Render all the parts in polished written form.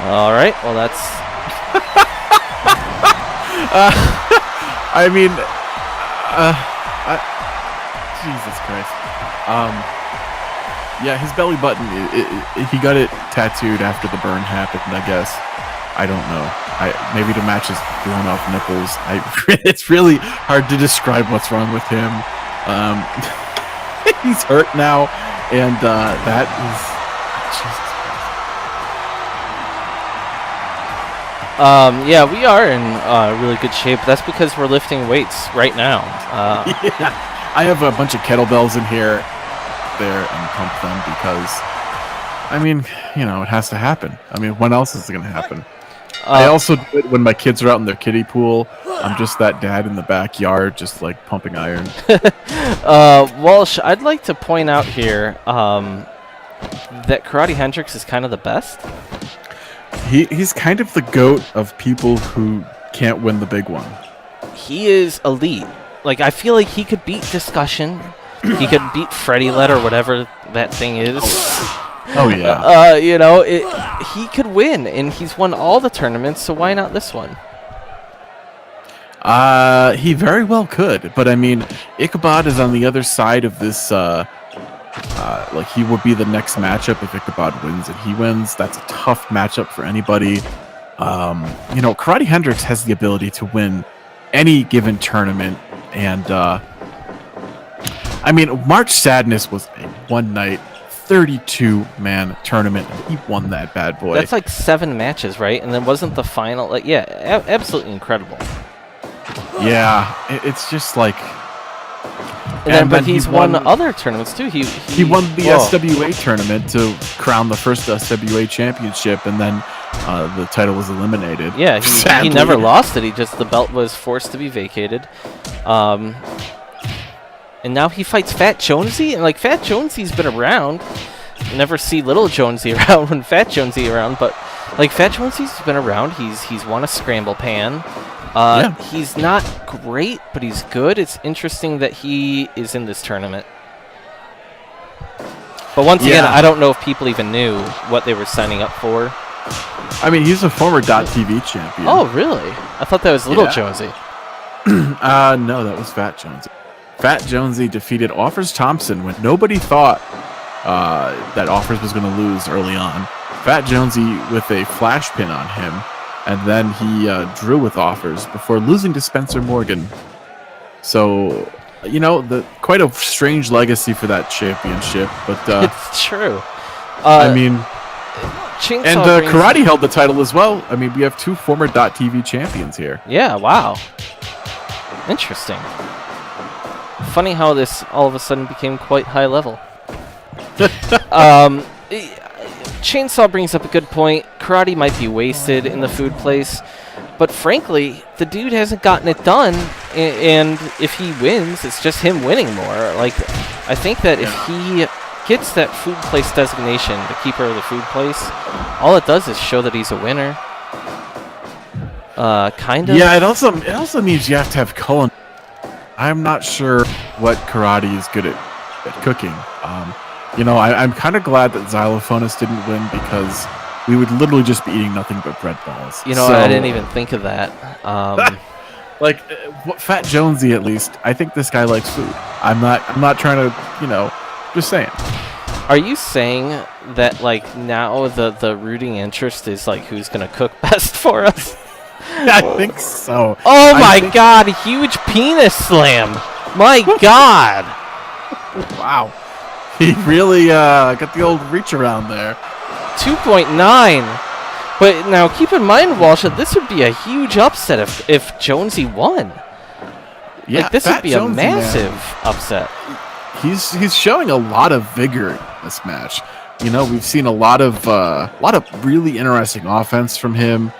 All right. Well, that's. I mean, Jesus Christ. Yeah, his belly button, he got it tattooed after the burn happened, I guess. I don't know. Maybe to match his blown off nipples. It's really hard to describe what's wrong with him. He's hurt now, and that is... Jesus Christ. Yeah, we are in really good shape. That's because we're lifting weights right now. Yeah. I have a bunch of kettlebells in here, there, and pump them because, I mean, you know, it has to happen. I mean, when else is it going to happen? I also do it when my kids are out in their kiddie pool. I'm just that dad in the backyard, just like pumping iron. Walsh, I'd like to point out here that Karate Hendrix is kind of the best. He's kind of the GOAT of people who can't win the big one. He is elite. Like, I feel like he could beat Discussion. He could beat Freddy Let or whatever that thing is. Oh yeah. You know, he could win, and he's won all the tournaments, so why not this one? He very well could, but I mean, Ichabod is on the other side of this. Like, he would be the next matchup if Ichabod wins, and he wins. That's a tough matchup for anybody. You know, Karate Hendrix has the ability to win any given tournament, and I mean, March Sadness was a one-night 32-man tournament, and he won that bad boy. That's like 7 matches, right? And then wasn't the final... Like, yeah, absolutely incredible. Yeah, it's just like... But he's won other tournaments, too. He won the SWA tournament to crown the first SWA championship, and then the title was eliminated. Yeah, he never lost it. The belt was forced to be vacated. And now he fights Fat Jonesy, and like Fat Jonesy's been around. Never see Little Jonesy around when Fat Jonesy around, but like Fat Jonesy's been around. He's won a scramble pan. Yeah. He's not great, but he's good. It's interesting that he is in this tournament. But once again, I don't know if people even knew what they were signing up for. I mean, he's a former .TV champion. Oh, really? I thought that was Little Jonesy. No, that was Fat Jonesy. Fat Jonesy defeated Offers Thompson when nobody thought that Offers was going to lose early on. Fat Jonesy with a flash pin on him, and then he drew with Offers before losing to Spencer Morgan. So, you know, quite a strange legacy for that championship, but it's true. I mean, Karate held the title as well. I mean, we have 2 former .TV champions here. Yeah, wow. Interesting. Funny how this all of a sudden became quite high level. Chainsaw brings up a good point. Karate might be wasted in the food place, but frankly, the dude hasn't gotten it done, and if he wins, it's just him winning more. Like, I think that if he gets that food place designation, the keeper of the food place, all it does is show that he's a winner. Kind of. Yeah, it also means you have to have culinary. I'm not sure what karate is good at cooking. You know, I'm kind of glad that Xylophonist didn't win because we would literally just be eating nothing but bread balls. You know, I didn't even think of that. Like, Fat Jonesy, at least, I think this guy likes food. I'm not trying to, you know, just saying. Are you saying that, like, now the rooting interest is, like, who's going to cook best for us? I think so. Oh my god, huge penis slam. My god. Wow. He really got the old reach around there. 2.9. But now keep in mind, Walsh, that this would be a huge upset if Jonesy won. Yeah, like, this would be Jonesy, a massive upset. He's showing a lot of vigor in this match. You know, we've seen a lot of really interesting offense from him.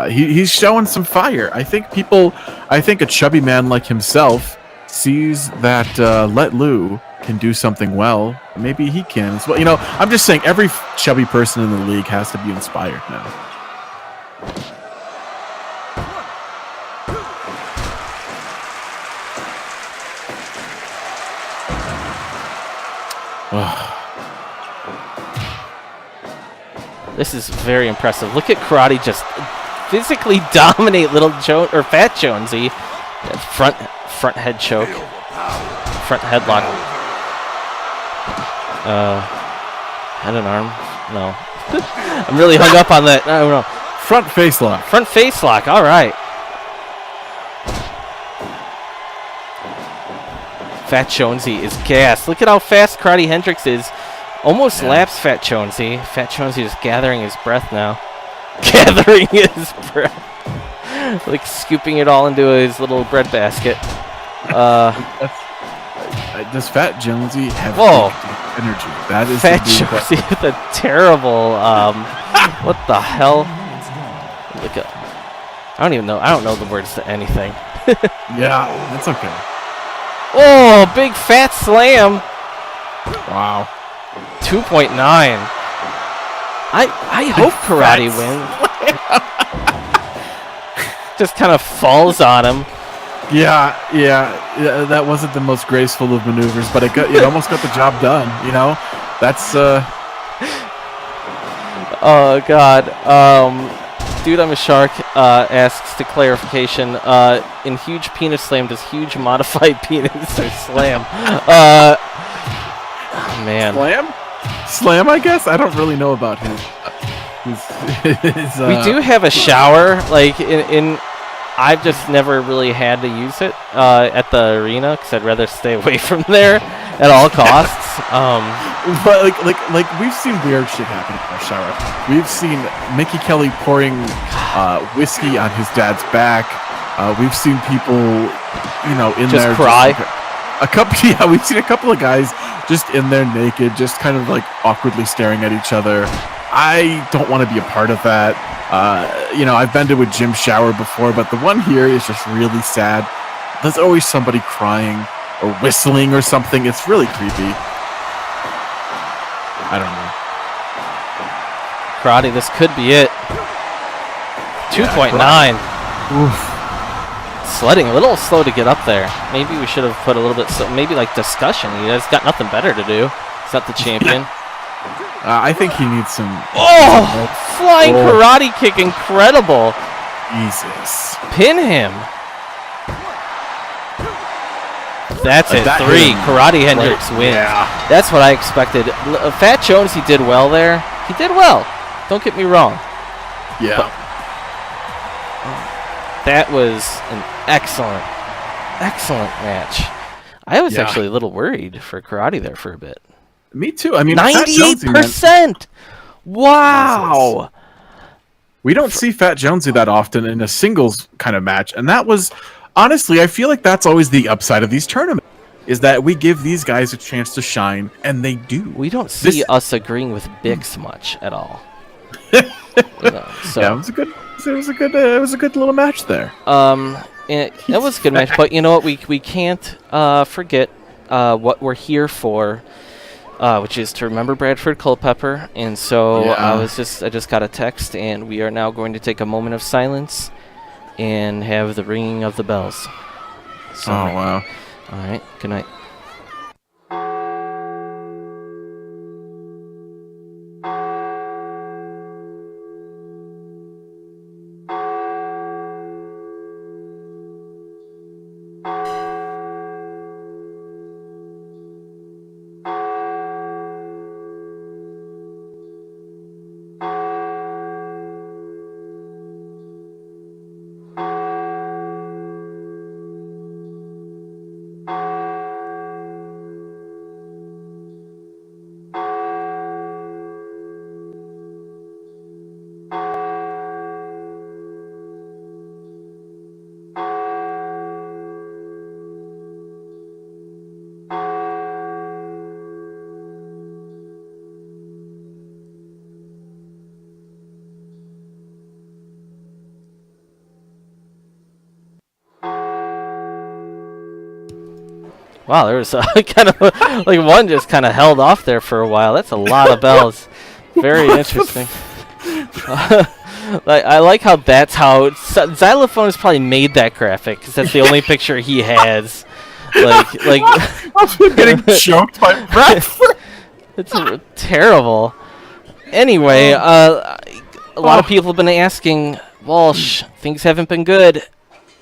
He's showing some fire. I think a chubby man like himself sees that Let Lou can do something well. Maybe he can as well. You know, I'm just saying every chubby person in the league has to be inspired now. This is very impressive. Look at Karate just physically dominate Fat Jonesy. Front head choke. Front headlock. Head and arm. No. I'm really hung up on that. No. Front face lock. Front face lock. All right. Fat Jonesy is gassed. Look at how fast Karate Hendrix is. Almost laps Fat Jonesy. Fat Jonesy is gathering his breath now. Gathering his breath. Like scooping it all into his little bread basket. Does Fat Jonesy have energy? That is Fat Jonesy with a terrible. What the hell? Look at. I don't even know. I don't know the words to anything. Yeah, that's okay. Oh, big fat slam. Wow. 2.9. I hope Karate wins. Just kind of falls on him. Yeah, that wasn't the most graceful of maneuvers, but it almost got the job done. You know, that's. Oh God. Dude, I'm a shark. Asks to clarification. In huge penis slam, does huge modified penis or slam? Oh, man. Slam, I guess. I don't really know about him. We do have a shower, like in I've just never really had to use it at the arena because I'd rather stay away from there at all costs. But like we've seen weird shit happen in our shower. We've seen Mickey Kelly pouring whiskey on his dad's back. We've seen people, in just there cry. We've seen a couple of guys just in there naked, just kind of like awkwardly staring at each other. I don't want to be a part of that. I've been to a gym shower before, but the one here is just really sad. There's always somebody crying or whistling or something. It's really creepy. I don't know. Karate, this could be it. 2.9. Sledding, a little slow to get up there. Maybe we should have put a little bit, maybe like discussion. He has got nothing better to do. He's not the champion. I think he needs some. Flying karate kick, incredible. Jesus. Pin him. That's it. 3. Karate Hendrix wins. Yeah. That's what I expected. Fat Jonesy did well there. He did well. Don't get me wrong. Yeah. But that was an excellent match. I was actually a little worried for Karate there for a bit. Me too. I mean, 98%. Wow. We don't see Fat Jonesy that often in a singles kind of match, and that was honestly, I feel like that's always the upside of these tournaments, is that we give these guys a chance to shine, and they do. We don't see us agreeing with Bix much at all. So. Yeah, it was a good little match there. It was a good match, but you know what? We can't forget what we're here for. Which is to remember Bradford Culpepper, and so I just got a text, and we are now going to take a moment of silence and have the ringing of the bells. So, wow! All right, good night. Wow, there was kind of like one just kind of held off there for a while. That's a lot of bells. Very interesting. I like how that's how Xylophone has probably made that graphic because that's the only picture he has. Like I'm getting choked by Bradford. It's terrible. Anyway, a lot of people have been asking, Walsh, things haven't been good.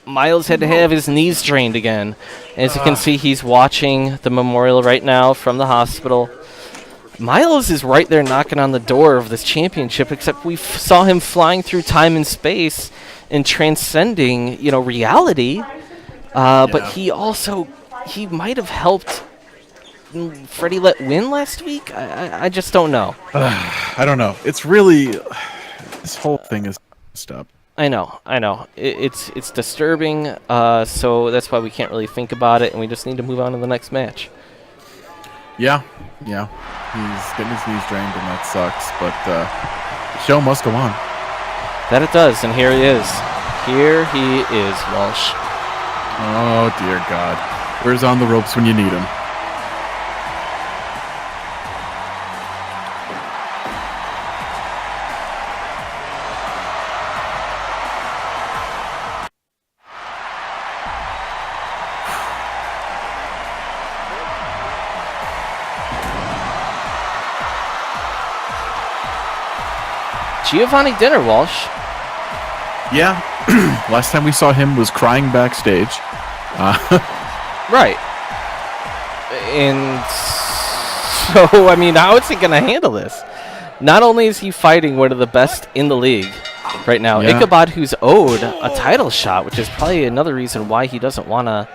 Miles had to have his knees strained again. As you can see, he's watching the memorial right now from the hospital. Miles is right there knocking on the door of this championship, except we saw him flying through time and space and transcending, reality. But he might have helped Freddie let win last week. I just don't know. I don't know. It's really, this whole thing is messed up. I know. It's disturbing. So that's why we can't really think about it, and we just need to move on to the next match. Yeah. He's getting his knees drained, and that sucks. But the show must go on. That it does, and here he is. Here he is, Walsh. Oh dear God, where's on the ropes when you need him? Giovanni Dinner, Walsh. Yeah, last time we saw him was crying backstage. Right. And so, how is he going to handle this? Not only is he fighting one of the best in the league right now, Yeah. Ichabod, who's owed a title shot, which is probably another reason why he doesn't want to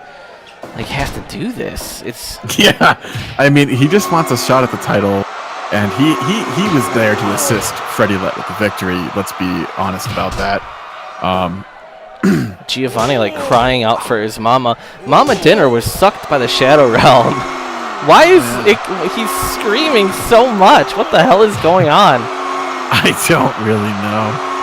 have to do this. Yeah, he just wants a shot at the title, and he was there to assist Freddie Lett with the victory. Let's be honest about that. Giovanni crying out for his mama. Mama Dinner was sucked by the Shadow Realm. Why is he's screaming so much? What the hell is going on? I don't really know.